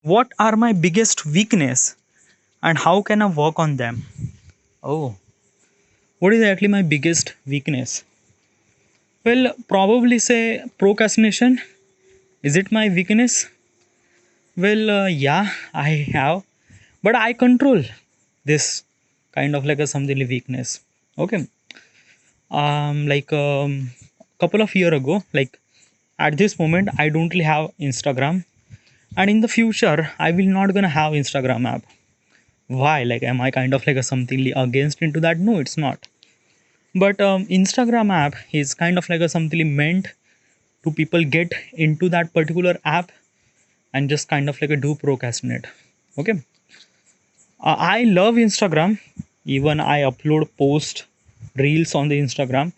What are my biggest weakness and how can I work on them? Oh, what is actually my biggest weakness? Well, probably say procrastination. Is it my weakness? Well, yeah, I have, but I control this kind of like a something weakness. Okay, like couple of year ago, like at this moment, I don't really have Instagram, and in the future, I will not gonna have Instagram app. Why? Like, am I kind of like a something against into that? No, it's not. But Instagram app is kind of like a something meant to people get into that particular app and just kind of like a do procrastinate. Okay, I love Instagram. Even I upload post reels on the Instagram,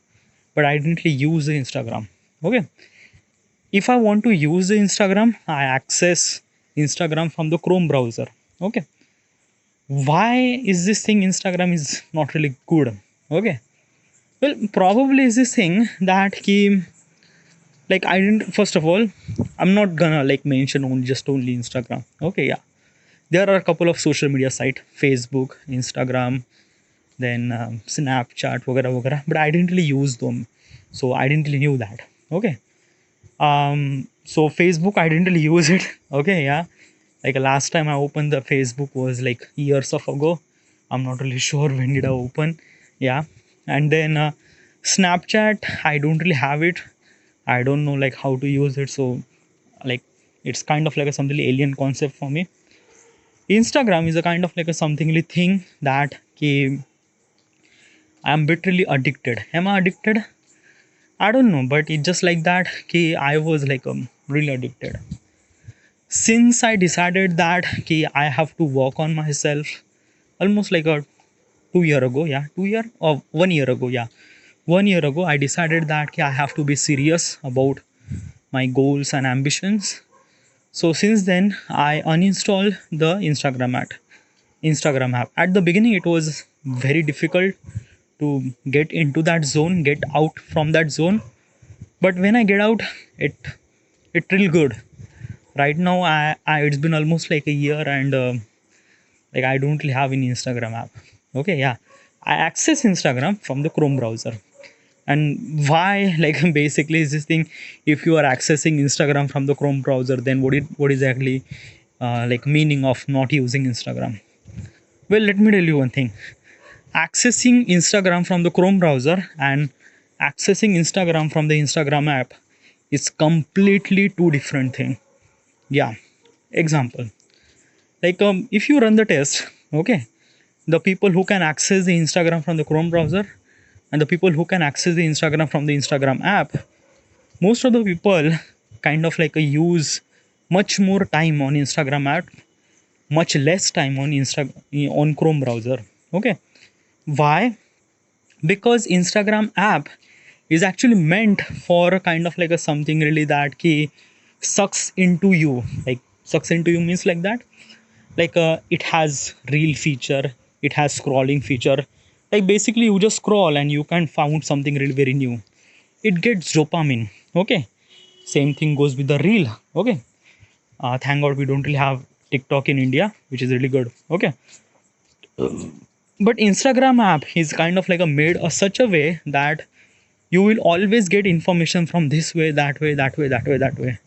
but I didn't really use the Instagram. Okay, if I want to use the Instagram, I access Instagram from the Chrome browser. Okay, why is this thing Instagram is not really good? Okay, well, probably is this thing that he, like, I didn't, first of all, I'm not gonna like mention only just only Instagram. Okay, yeah, there are a couple of social media site, Facebook, Instagram, then Snapchat, वगैरह वगैरह, but I didn't really use them, so I didn't really knew that. Okay, so Facebook I didn't really use it. Okay, yeah, like last time I opened the Facebook was like years of ago. I'm not really sure when did I open. Yeah, and then Snapchat I don't really have it. I don't know like how to use it, so like it's kind of like a something alien concept for me. Instagram is a kind of like a something thing that I'm literally addicted. Am I addicted? I don't know, but it's just like that. I was like really addicted. Since I decided that I have to work on myself, almost like a 2 year ago, yeah, 2 year or 1 year ago, yeah, 1 year ago, I decided that I have to be serious about my goals and ambitions. So since then, I uninstalled the Instagram app. At the beginning, it was very difficult to get into that zone, get out from that zone. But when I get out, it it really good. Right now, I it's been almost like a year, and like I don't really have any Instagram app. Okay, yeah, I access Instagram from the Chrome browser. And why, like, basically is this thing, if you are accessing Instagram from the Chrome browser, then what is actually like meaning of not using Instagram? Well, let me tell you one thing. Accessing Instagram from the Chrome browser and accessing Instagram from the Instagram app is completely two different thing. Yeah, example, like if you run the test, okay, the people who can access the Instagram from the Chrome browser and the people who can access the Instagram from the Instagram app, most of the people kind of like use much more time on Instagram app, much less time on on Chrome browser. Okay, why? Because Instagram app is actually meant for a kind of like a something really that key sucks into you, like sucks into you means like that, like it has reel feature, it has scrolling feature, like basically you just scroll and you can found something really very new, it gets dopamine. Okay, same thing goes with the reel. Okay, thank god we don't really have TikTok in India, which is really good. Okay, but Instagram app is kind of like a made a such a way that you will always get information from this way, that way, that way, that way, that way.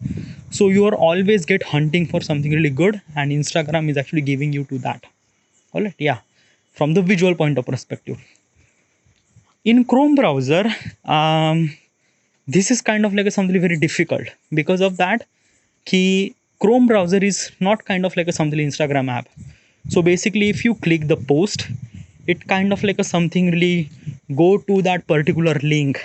So you are always get hunting for something really good, and Instagram is actually giving you to that. All right, yeah, from the visual point of perspective. In Chrome browser, this is kind of like a something very difficult. Because of that, key Chrome browser is not kind of like a something Instagram app. So basically, if you click the post, it kind of like a something really go to that particular link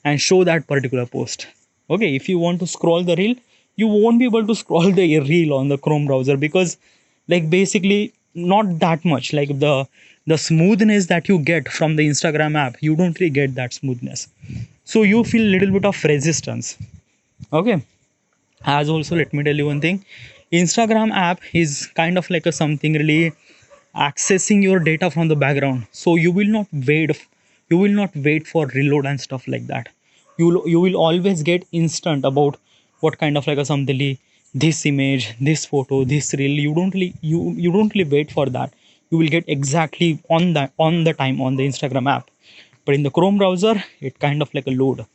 and show that particular post. Okay, if you want to scroll the reel, you won't be able to scroll the reel on the Chrome browser, because like basically not that much, like the smoothness that you get from the Instagram app, you don't really get that smoothness, so you feel little bit of resistance. Okay, as also let me tell you one thing, Instagram app is kind of like a something really accessing your data from the background, so you will not wait for reload and stuff like that. You will always get instant about what kind of like a something this image, this photo, this reel. You don't really wait for that. You will get exactly on the time on the Instagram app. But in the Chrome browser, it kind of like a load.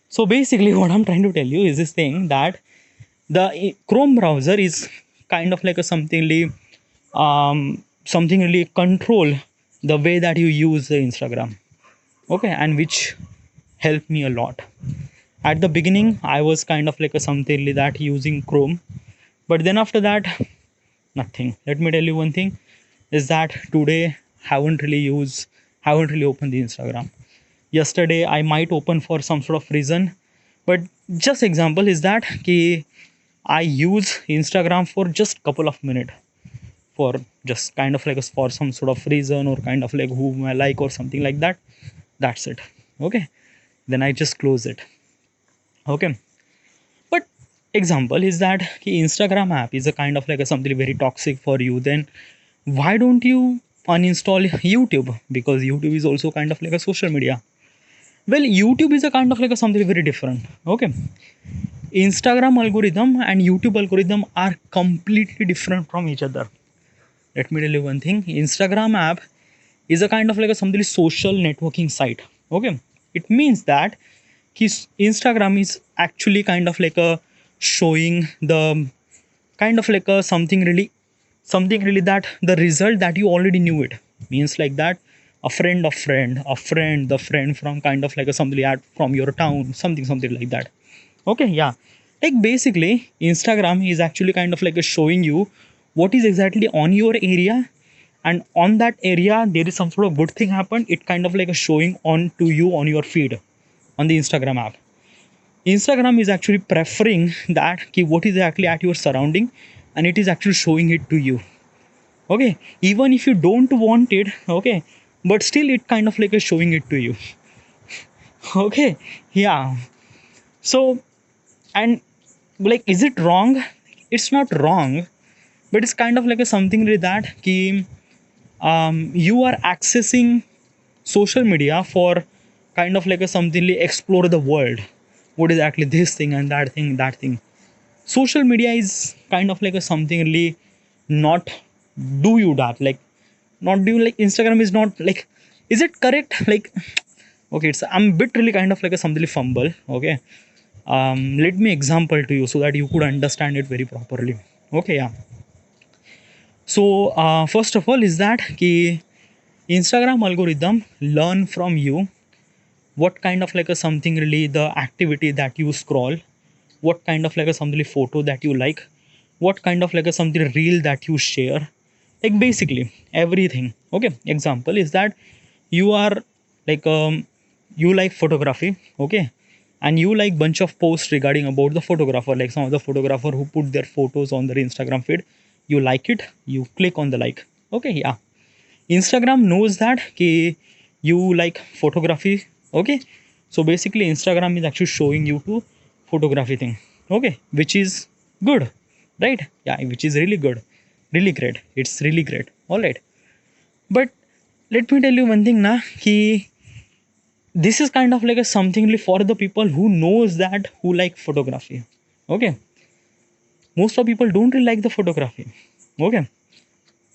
So basically what I'm trying to tell you is this thing, that the Chrome browser is kind of like a something really control the way that you use the Instagram. Okay, and which helped me a lot. At the beginning I was kind of like a something like that using Chrome, but then after that, nothing. Let me tell you one thing, is that today haven't really opened the Instagram. Yesterday I might open for some sort of reason, but just example is that ki I use Instagram for just couple of minutes, for just kind of like for some sort of reason, or kind of like whom I like or something like that. That's it. Okay, then I just close it. Okay, but example is that ki Instagram app is a kind of like a something very toxic for you. Then why don't you uninstall YouTube? Because YouTube is also kind of like a social media. Well, YouTube is a kind of like a something very different. Okay, Instagram algorithm and YouTube algorithm are completely different from each other. Let me tell you one thing, Instagram app is a kind of like a something social networking site. Okay, it means that Instagram is actually kind of like a showing the kind of like a something really that the result that you already knew it. Means like that a friend of friend, a friend the friend from kind of like a somebody at from your town, something like that. Okay, yeah, like basically Instagram is actually kind of like a showing you what is exactly on your area, and on that area there is some sort of good thing happened, it kind of like a showing on to you on your feed on the Instagram app. Instagram is actually preferring that ki what is actually at your surrounding, and it is actually showing it to you. Okay, even if you don't want it, okay, but still it kind of like is showing it to you. Okay, yeah. So, and like, is it wrong? It's not wrong, but it's kind of like a something like that ki you are accessing social media for kind of like a something like explore the world. What is actually this thing and that thing. Social media is kind of like a something really not do you that, like not do you like Instagram is not like, is it correct? Like, okay, it's I'm a bit really kind of like a something fumble. Okay, let me example to you so that you could understand it very properly. Okay, yeah. So first of all is that ki Instagram algorithm learn from you what kind of like a something really the activity that you scroll, what kind of like a something photo that you like, what kind of like a something reel that you share, like basically everything. Okay, example is that you are like you like photography. Okay, and you like bunch of posts regarding about the photographer, like some of the photographer who put their photos on their Instagram feed. You like it, you click on the like. Okay, yeah, Instagram knows that ki you like photography. Okay, so basically Instagram is actually showing you to photography thing. Okay, which is good, right? Yeah, which is really good, really great. It's really great. All right, but let me tell you one thing, na, ki this is kind of like a something really for the people who knows that who like photography. Okay, most of people don't really like the photography. Okay,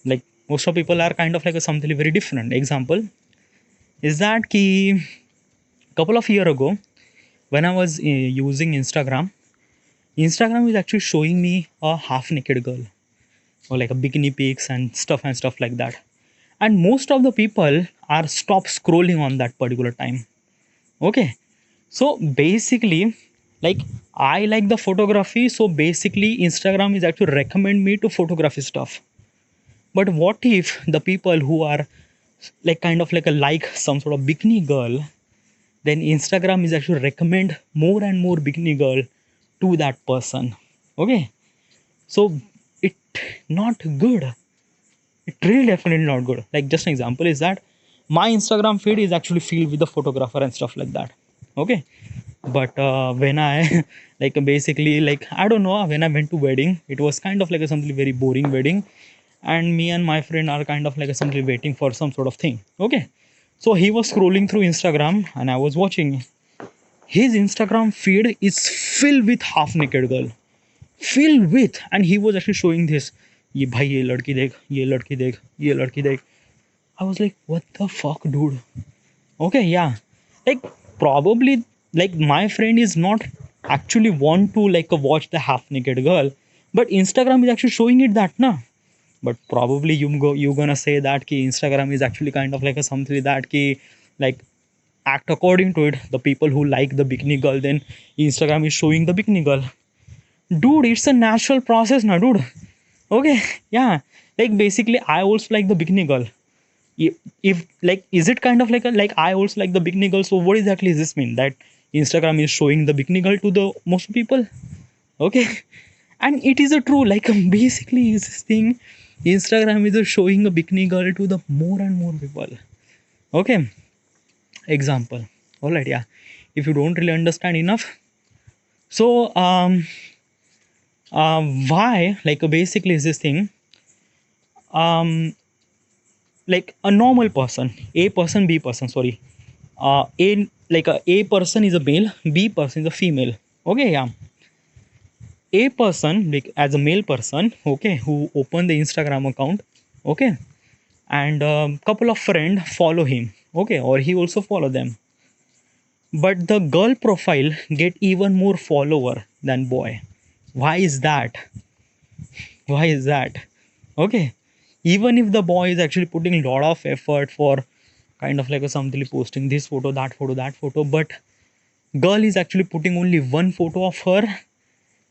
like most of people are kind of like a something very different. Example is that ki couple of year ago when I was using Instagram is actually showing me a half naked girl, or like a bikini pics and stuff like that. And most of the people are stop scrolling on that particular time. Okay, so basically, like, I like the photography, so basically Instagram is actually recommend me to photography stuff. But what if the people who are like kind of like some sort of bikini girl, then Instagram is actually recommend more and more bikini girl to that person. Okay, so it not good. It really definitely not good. Like just an example is that my Instagram feed is actually filled with the photographer and stuff like that. Okay, but when I like basically like I don't know, when I went to wedding, it was kind of like a something very boring wedding, and me and my friend are kind of like a something waiting for some sort of thing. Okay, so he was scrolling through Instagram and I was watching. His Instagram feed is filled with half naked girl, filled with, and he was actually showing this, ये भाई ये लड़की देख, ये लड़की देख, ये लड़की देख. I was like, what the fuck, dude? Okay, yeah. Like, probably, like, my friend is not actually want to, like, watch the half naked girl, but Instagram is actually showing it that, na. But probably you're gonna say that ki Instagram is actually kind of like a something that ki, like, act according to it. The people who like the bikini girl, then Instagram is showing the bikini girl. Dude, it's a natural process, na, dude. Okay, yeah. Like, basically, I also like the bikini girl. If like, is it kind of like a, like, I also like the bikini girl, so what exactly does this mean, that Instagram is showing the bikini girl to the most people? Okay. And it is a true, like, basically is this thing, Instagram is showing a bikini girl to the more and more people. Okay. Example. All right, yeah. If you don't really understand enough, so why, like, basically is this thing, um like a normal person, a person, b person, sorry, a, like, a person is a male, b person is a female. Okay, yeah. A person, like, as a male person, okay, who opened the Instagram account, okay, and couple of friend follow him, okay, or he also follow them, but the girl profile get even more follower than boy. Why is that? Why is that? Okay. Even if the boy is actually putting a lot of effort for kind of like a something, posting this photo, that photo, that photo, but girl is actually putting only one photo of her,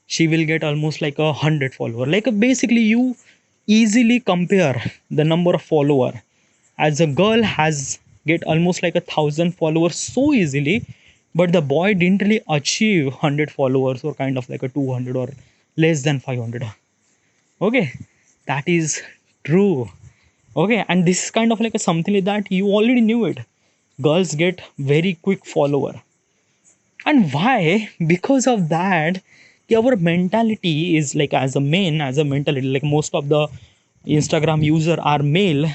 she will get almost like 100 follower. Like, basically you easily compare the number of follower, as a girl has get almost like 1,000 followers so easily, but the boy didn't really achieve 100 followers, or kind of like a 200 or less than 500. Okay, that is true. Okay, and this is kind of like a something like that you already knew it, girls get very quick follower. And why? Because of that, our mentality is like, as a man, as a mentality, like, most of the Instagram user are male,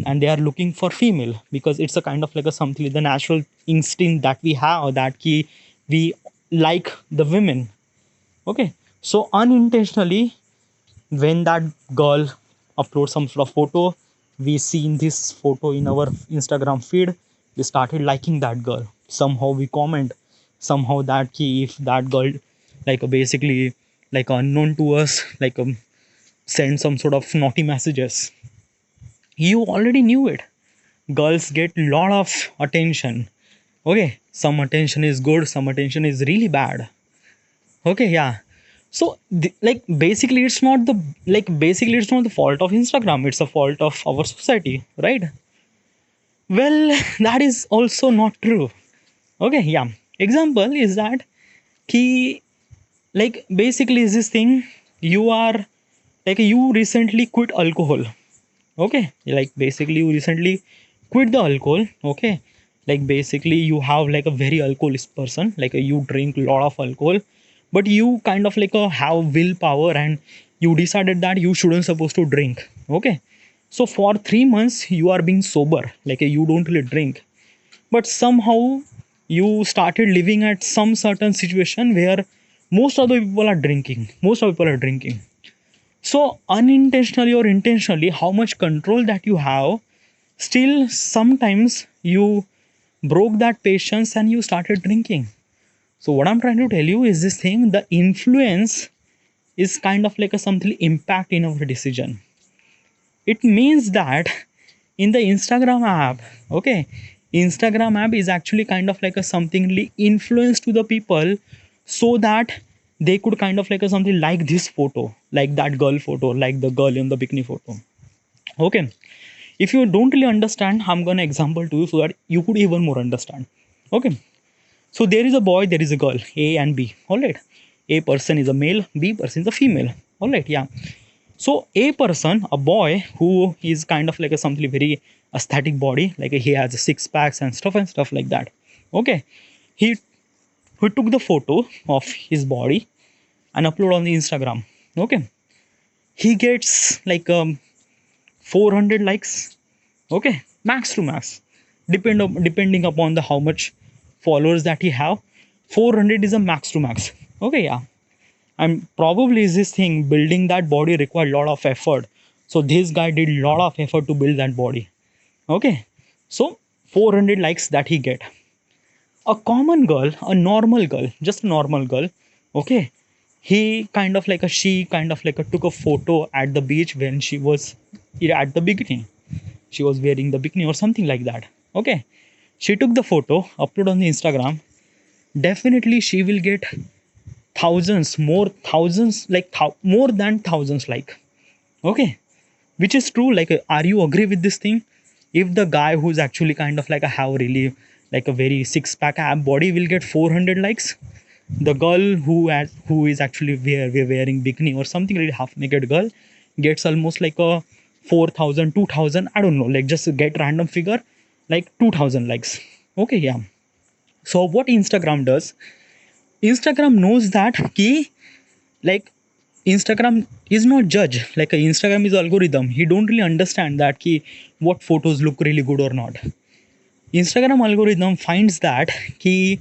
and they are looking for female, because it's a kind of like a something, the natural instinct that we have, that key, we like the women. Okay, so unintentionally, when that girl uploads some sort of photo, we seen this photo in our Instagram feed, we started liking that girl, somehow we comment, somehow that key, if that girl, like, basically, like, unknown to us, like, send some sort of naughty messages, you already knew it, girls get lot of attention. Okay, some attention is good, some attention is really bad. Okay, yeah. So like, basically it's not the, like, basically it's not the fault of Instagram, it's the fault of our society, right? Well, that is also not true. Okay, yeah. Example is that key, like, basically is this thing, you are, like, you recently quit alcohol. Okay, like, basically you recently quit the alcohol. Okay, like, basically you have like a very alcoholic person, like, you drink a lot of alcohol, but you kind of like have willpower, and you decided that you shouldn't supposed to drink. Okay, so for 3 months you are being sober, like, you don't really drink, but somehow you started living at some certain situation where most of the people are drinking, most of the people are drinking. So unintentionally or intentionally, how much control that you have, still sometimes you broke that patience and you started drinking. So what I'm trying to tell you is this thing, the influence is kind of like a something impact in our decision. It means that in the Instagram app, okay, Instagram app is actually kind of like a something influence to the people, so that they could kind of like a something like this photo, like that girl photo, like the girl in the bikini photo. Okay, if you don't really understand, I'm gonna example to you so that you could even more understand. Okay, so there is a boy, there is a girl, A and B. All right, A person is a male, B person is a female. All right, yeah. So a person, a boy who is kind of like a something very aesthetic body, like he has six packs and stuff like that. Okay, he he took the photo of his body and upload on the Instagram. Okay, he gets like 400 likes. Okay, max to max, depending upon the how much followers that he have. 400 is a max to max. Okay, yeah. And probably is this thing, building that body required a lot of effort. So this guy did a lot of effort to build that body. Okay, so 400 likes that he get. A common girl, a normal girl, just a normal girl, okay, he kind of like a she kind of like a took a photo at the beach when she was at the beginning. She was wearing the bikini or something like that. Okay, she took the photo, upload on the Instagram. Definitely, she will get thousands, more thousands, like more than thousands like. Okay, which is true. Like, are you agree with this thing? If the guy who's actually kind of like a have really like a very six pack ab body will get 400 likes, the girl who is actually wearing bikini or something really half naked girl gets almost like a 4,000, 2,000. I don't know, like just get random figure like 2,000 likes. Okay, yeah. So what Instagram knows that key, like Instagram is not judge, like a Instagram is algorithm. He don't really understand that key what photos look really good or not. Instagram algorithm finds that key,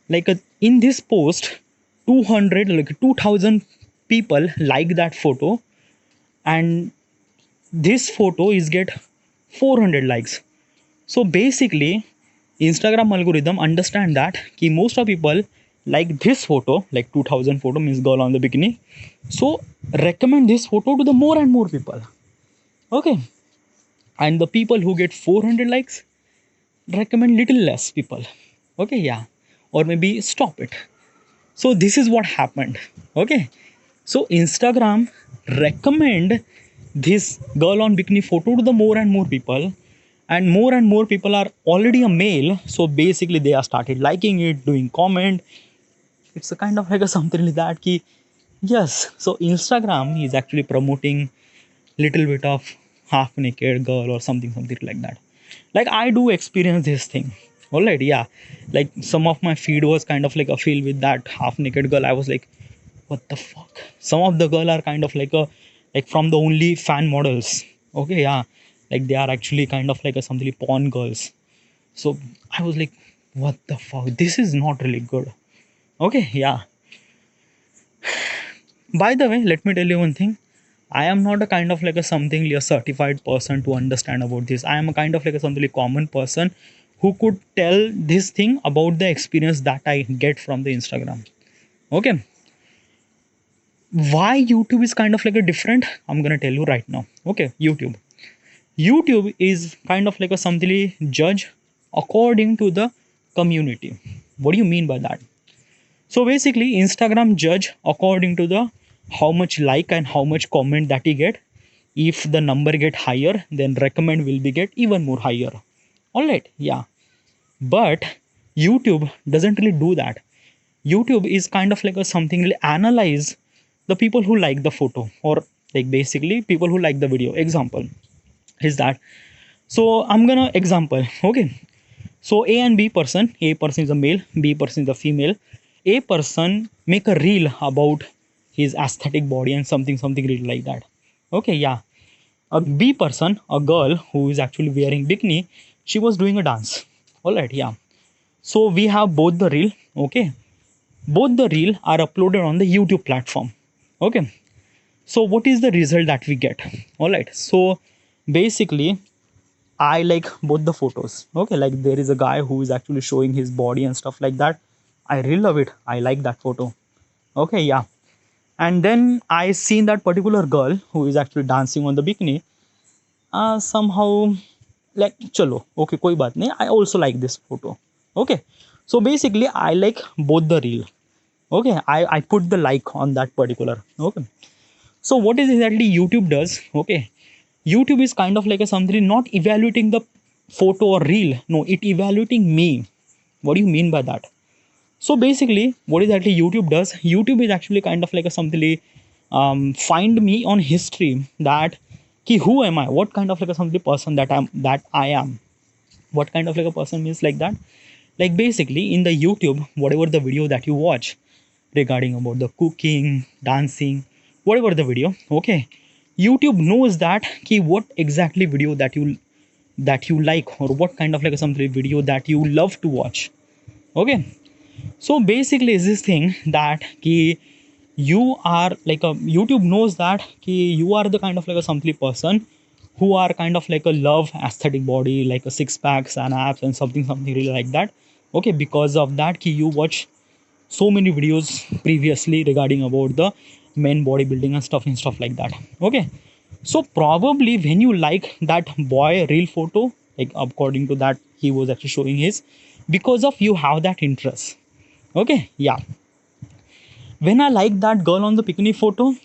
like in this post 200 like 2,000 people like that photo, and this photo is get 400 likes. So basically Instagram algorithm understand that ki most of people like this photo, like 2,000 photo means girl on the bikini, so recommend this photo to the more and more people. Okay, and the people who get 400 likes recommend little less people. Okay, yeah, or maybe stop it. So this is what happened. Okay, so Instagram recommend this girl on bikini photo to the more and more people, and more people are already a male, so basically they are started liking it, doing comment. It's a kind of like a something like that ki, yes, so Instagram is actually promoting little bit of half naked girl or something like that. Like I do experience this thing. All right, yeah, like some of my feed was kind of like a filled with that half naked girl. I was like, what the fuck. Some of the girl are kind of like a, like from the only fan models. Okay, yeah, like they are actually kind of like a something porn girls. So I was like, what the fuck, this is not really good. Okay, yeah. By the way, let me tell you one thing. I am not a kind of like a something a certified person to understand about this. I am a kind of like a something common person who could tell this thing about the experience that I get from the Instagram. Okay. Why YouTube is kind of like a different? I'm gonna tell you right now. Okay, YouTube is kind of like a something judge according to the community. What do you mean by that? So basically, Instagram judge according to the how much like and how much comment that he get. If the number get higher, then recommend will be get even more higher. All right, yeah. But YouTube doesn't really do that. YouTube is kind of like a something really analyze the people who like the photo, or like basically people who like the video. Example is that. So I'm gonna example. Okay. So A person is a male, B person is a female. A person make a reel about his aesthetic body and something really like that. Okay, yeah. A B person, a girl who is actually wearing bikini, she was doing a dance. All right, yeah. So we have both the reel. Okay, both the reel are uploaded on the YouTube platform. Okay. So what is the result that we get? All right. So basically I like both the photos. Okay, like there is a guy who is actually showing his body and stuff like that. I really love it. I like that photo. Okay, yeah. And then I seen that particular girl who is actually dancing on the bikini. Somehow, like, chalo. Okay, koi baat nahi. I also like this photo. Okay. So basically, I like both the reel. Okay, I put the like on that particular. Okay. So what is exactly YouTube does? Okay, YouTube is kind of like a something not evaluating the photo or reel. No, it evaluating me. What do you mean by that? So basically, what is actually YouTube does? YouTube is actually kind of like a something find me on history that ki who am I? What kind of like a something person that I am? What kind of like a person means like that? Like basically in the YouTube, whatever the video that you watch regarding about the cooking, dancing, whatever the video, okay, YouTube knows that ki what exactly video that you like, or what kind of like a something video that you love to watch. Okay, so basically is this thing that ki you are like a YouTube knows that you are the kind of like a something person who are kind of like a love aesthetic body, like a six packs and abs and something really like that. Okay, because of that you watch so many videos previously regarding about the men bodybuilding and stuff like that. Okay, so probably when you like that boy real photo, like according to that he was actually showing his, because of you have that interest. Okay, yeah. When I like that girl on the picnic photo,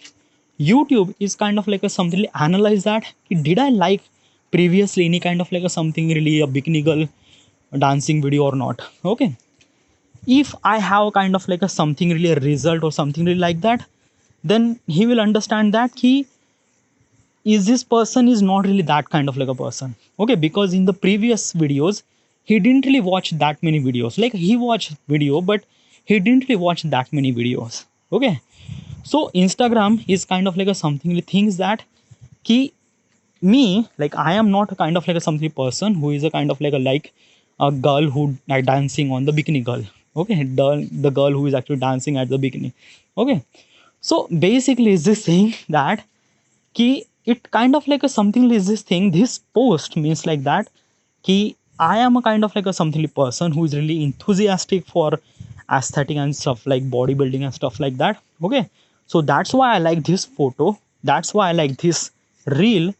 YouTube is kind of like a something analyze that. Did I like previously any kind of like a something really a bikini girl dancing video or not? Okay. If I have kind of like a something really a result or something really like that, then he will understand that he is this person is not really that kind of like a person. Okay, because in the previous videos he didn't really watch that many videos. Like he watched video, but he didn't really watch that many videos. Okay, so Instagram is kind of like a something really thinks that key me, like I am not a kind of like a something person who is a kind of like a girl who like dancing on the bikini girl. Okay, the girl who is actually dancing at the bikini. Okay, so basically is this saying that key it kind of like a something is this thing, this post means like that key I am a kind of like a something person who is really enthusiastic for aesthetic and stuff like bodybuilding and stuff like that. Okay, so that's why I like this photo, that's why I like this reel.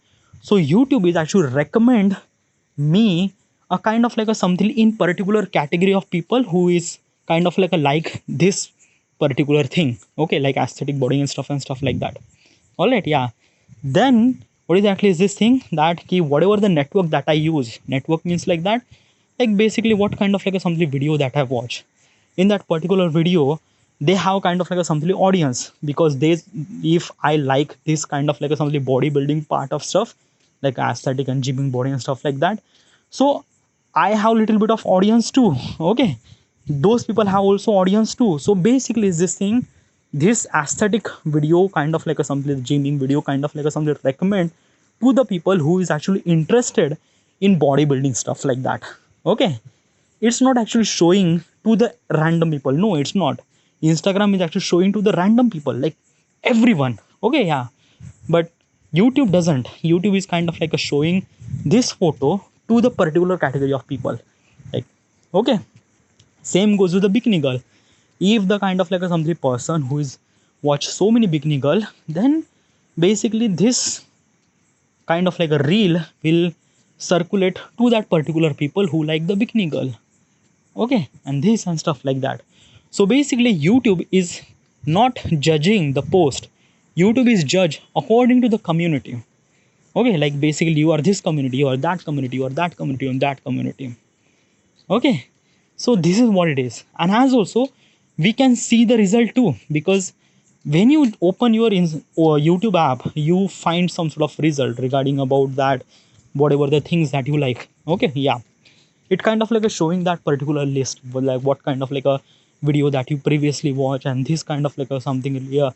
So YouTube is actually recommend me a kind of like a something in particular category of people who is kind of like this particular thing. Okay, like aesthetic body and stuff like that. All right, yeah. Then what exactly is this thing that key whatever the network that I use, network means like that, like basically what kind of like a something video that I watch, in that particular video they have kind of like a something audience, because they, if I like this kind of like a something bodybuilding part of stuff like aesthetic and gymming body and stuff like that, so I have little bit of audience too. Okay, those people have also audience too. So basically is this thing, this aesthetic video kind of like a something gymming video kind of like a something recommend to the people who is actually interested in bodybuilding stuff like that. Okay, it's not actually showing to the random people, no it's not. Instagram is actually showing to the random people like everyone. Okay, yeah, but YouTube doesn't. YouTube is kind of like a showing this photo to the particular category of people, like, okay. Same goes with the bikini girl. If the kind of like a somebody person who is watch so many bikini girl, then basically this kind of like a reel will circulate to that particular people who like the bikini girl. Okay, and this and stuff like that. So basically YouTube is not judging the post, YouTube is judged according to the community. Okay, like basically you are this community or that community or that community or that community. Okay, so this is what it is. And as also we can see the result too, because when you open your or YouTube app you find some sort of result regarding about that whatever the things that you like. Okay, yeah, it kind of like a showing that particular list, like what kind of like a video that you previously watched, and this kind of like a something, yeah,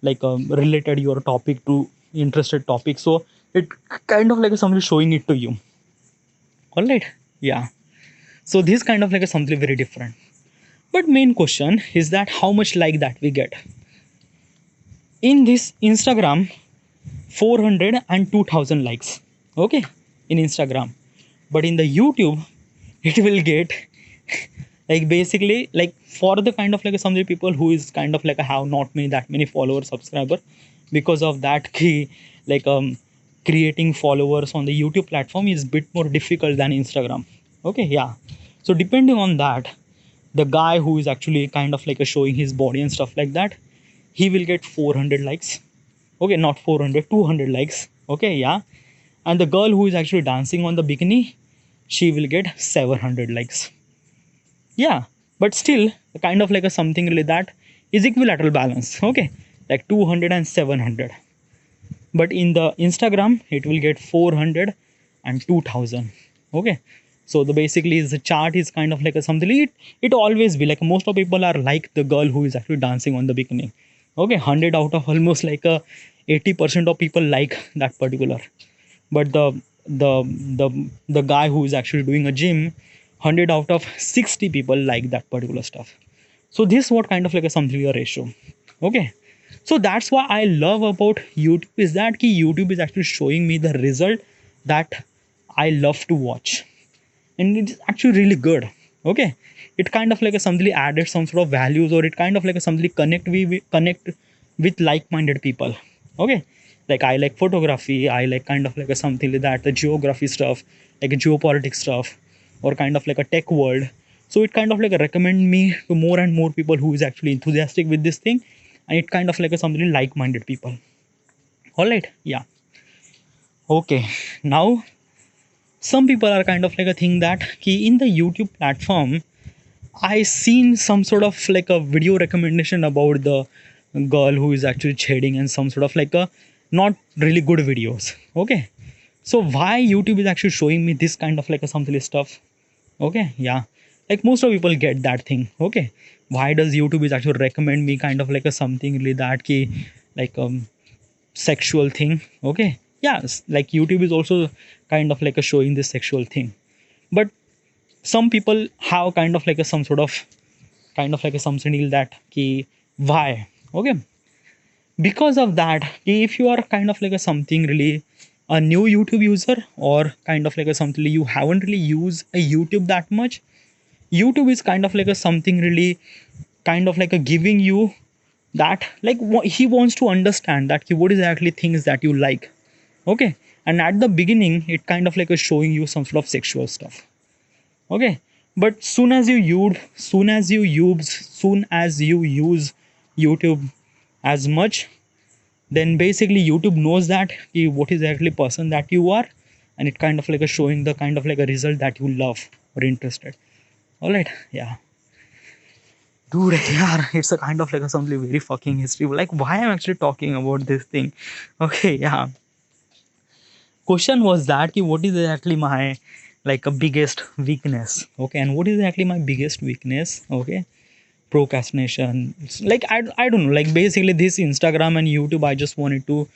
like related your topic to interested topic. So it kind of like something showing it to you. All right, yeah. So this kind of like a something very different. But main question is that how much like that we get in this Instagram, 400 and 2000 likes. Okay, in Instagram, but in the YouTube it will get like basically like for the kind of like some people who is kind of like have not many that many followers subscriber, because of that key like creating followers on the YouTube platform is bit more difficult than Instagram. Okay, yeah. So depending on that, the guy who is actually kind of like a showing his body and stuff like that, he will get 400 likes. Okay, not 400, 200 likes. Okay, yeah. And the girl who is actually dancing on the bikini, she will get 700 likes. Yeah, but still kind of like a something like that is equilateral balance. Okay, like 200 and 700. But in the Instagram it will get 400 and 2000. Okay, so the basically is the chart is kind of like a something, it always be like most of people are like the girl who is actually dancing on the bikini. Okay, 100 out of almost like a 80% of people like that particular. But the guy who is actually doing a gym, 100 out of 60 people like that particular stuff. So this what kind of like a something a ratio. Okay, So that's why I love about YouTube is that YouTube is actually showing me the result that I love to watch, and it's actually really good. Okay, it kind of like a something added some sort of values, or it kind of like a something we connect with like-minded people. Okay, like I like photography, I like kind of like a something like that, the geography stuff, like a geopolitics stuff, or kind of like a tech world. So it kind of like recommend me to more and more people who is actually enthusiastic with this thing, and it kind of like a something like-minded people. All right, yeah. Okay, now some people are kind of like a thing that key in the YouTube platform. I seen some sort of like a video recommendation about the girl who is actually shading, and some sort of like a not really good videos. Okay, so why YouTube is actually showing me this kind of like a something stuff? Okay, yeah, like most of people get that thing. Okay, why does YouTube is actually recommend me kind of like a something really that key, like sexual thing? Okay, yes, like YouTube is also kind of like a showing this sexual thing, but some people have kind of like a some sort of kind of like a something that key why. Okay, because of that if you are kind of like a something really a new YouTube user, or kind of like a something you haven't really used a YouTube that much, YouTube is kind of like a something really kind of like a giving you that like what he wants to understand that what is actually things that you like. Okay, and at the beginning it kind of like a showing you some sort of sexual stuff. Okay, but soon as you use YouTube as much, then basically YouTube knows that what is actually person that you are, and it kind of like a showing the kind of like a result that you love or interested. All right, yeah. Dude, yeah, it's a kind of like a something very fucking history. Like, why I'm actually talking about this thing? Okay, yeah. Question was that what is actually my like a biggest weakness? Okay, and what is actually my biggest weakness? Okay, procrastination. Like I don't know. Like basically, this Instagram and YouTube, I just wanted to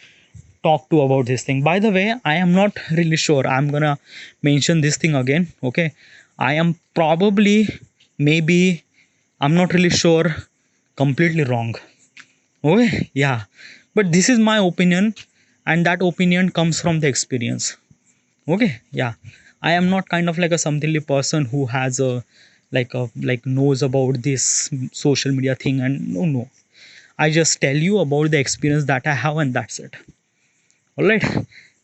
talk to about this thing. By the way, I am not really sure. I'm gonna mention this thing again. Okay, I am probably maybe I'm not really sure completely wrong. Okay, yeah, but this is my opinion, and that opinion comes from the experience. Okay, yeah, I am not kind of like a somethingly person who has a like knows about this social media thing, and no, I just tell you about the experience that I have, and that's it. All right.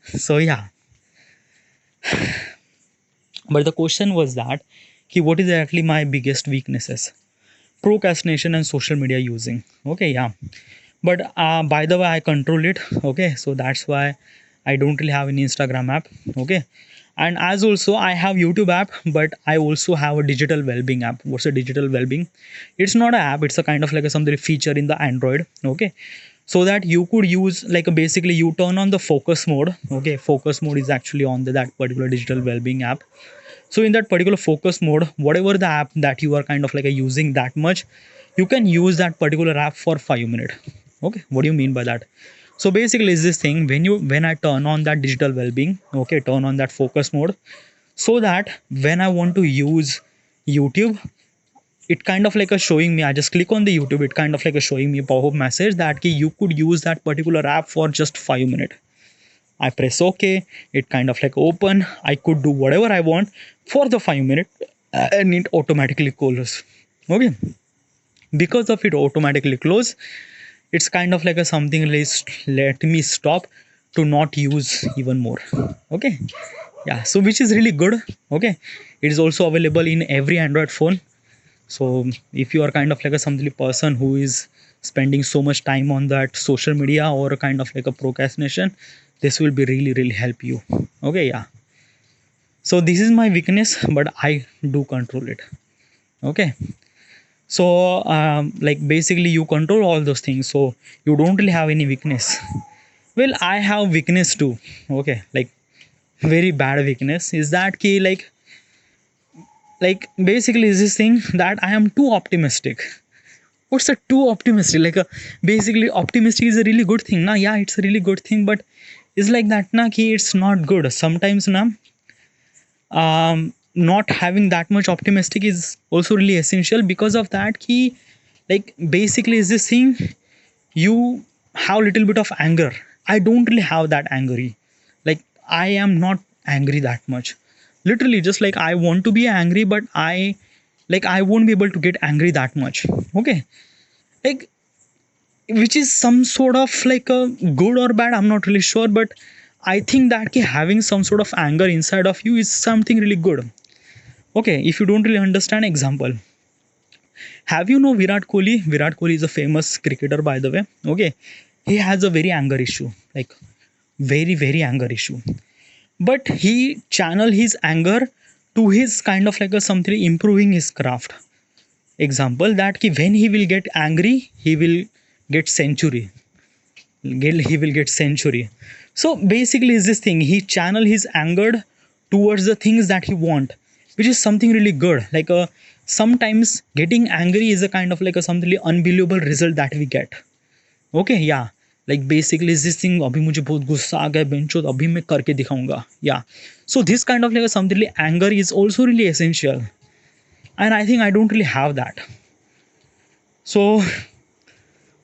So yeah, but the question was that what is actually my biggest weaknesses? Procrastination and social media using. Okay, yeah, but by the way I control it. Okay, so that's why I don't really have an Instagram app. Okay, and as also I have YouTube app, but I also have a digital well-being app. What's a digital well-being? It's not an app, it's a kind of like a something feature in the Android. Okay, so that you could use like a basically you turn on the focus mode. Okay, focus mode is actually on that particular digital well-being app. So in that particular focus mode, whatever the app that you are kind of like using that much, you can use that particular app for 5 minutes. Okay, what do you mean by that? So basically is this thing when I turn on that digital well-being, okay, turn on that focus mode, so that when I want to use YouTube, it kind of like a showing me, I just click on the YouTube, it kind of like a showing me a pop-up message that you could use that particular app for just 5 minutes. I press OK. It kind of like open. I could do whatever I want for the 5 minutes, and it automatically closes. Okay. Because of it automatically close, it's kind of like a something let me stop to not use even more. Okay. Yeah. So which is really good. Okay. It is also available in every Android phone. So if you are kind of like a something person who is spending so much time on that social media, or kind of like a procrastination, this will be really help you. Okay, yeah. So this is my weakness, but I do control it. Okay, so like basically you control all those things, so you don't really have any weakness. Well, I have weakness too. Okay, like very bad weakness is that key, like basically is this thing that I am too optimistic. What's a too optimistic? Like basically optimistic is a really good thing. Nah, yeah, it's a really good thing, but it's like that. Nah, ki it's not good. Sometimes, nah, not having that much optimistic is also really essential, because of that. Ki like basically is this thing. you have little bit of anger. I don't really have that angry, like I am not angry that much, literally just like I want to be angry, but I won't be able to get angry that much. Okay, like, which is some sort of like a good or bad, I'm not really sure, but I think that having some sort of anger inside of you is something really good. Okay, if you don't really understand, example, have you know Virat Kohli? Virat Kohli is a famous cricketer, by the way. Okay, he has a very anger issue, like very anger issue, but he channel his anger to his kind of like a something improving his craft. Example that ki when he will get angry, he will get century, he will get century. So basically is this thing, he channel his anger towards the things that he want, which is something really good. Like sometimes getting angry is a kind of like a something unbelievable result that we get. Okay या like basically this thing, अभी मुझे बहुत गुस्सा आ गया बेंचो, अभी मैं करके दिखाऊंगा या so this kind of like something anger is also really essential, and I think I don't really have that. So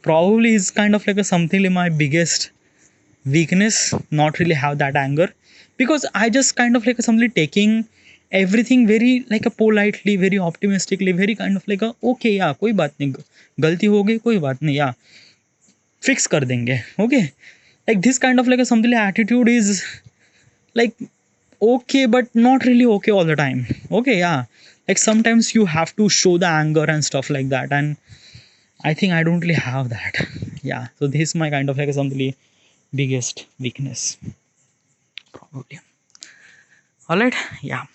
probably is kind of like a something like my biggest weakness, not really have that anger, because I just kind of like something taking everything very like a politely, very optimistically, very kind of like a okay या कोई बात नहीं, गलती हो गई कोई बात नहीं या फिक्स कर देंगे. Okay, like this kind of like a something like attitude is like okay but not really okay all the time. Okay, yeah, like sometimes you have to show the anger and stuff like that, and I think I don't really have that. Yeah, so this is my kind of like something biggest weakness probably. All right, yeah,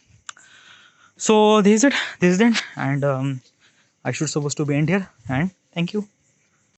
so this is it, and I should supposed to be end here, and thank you.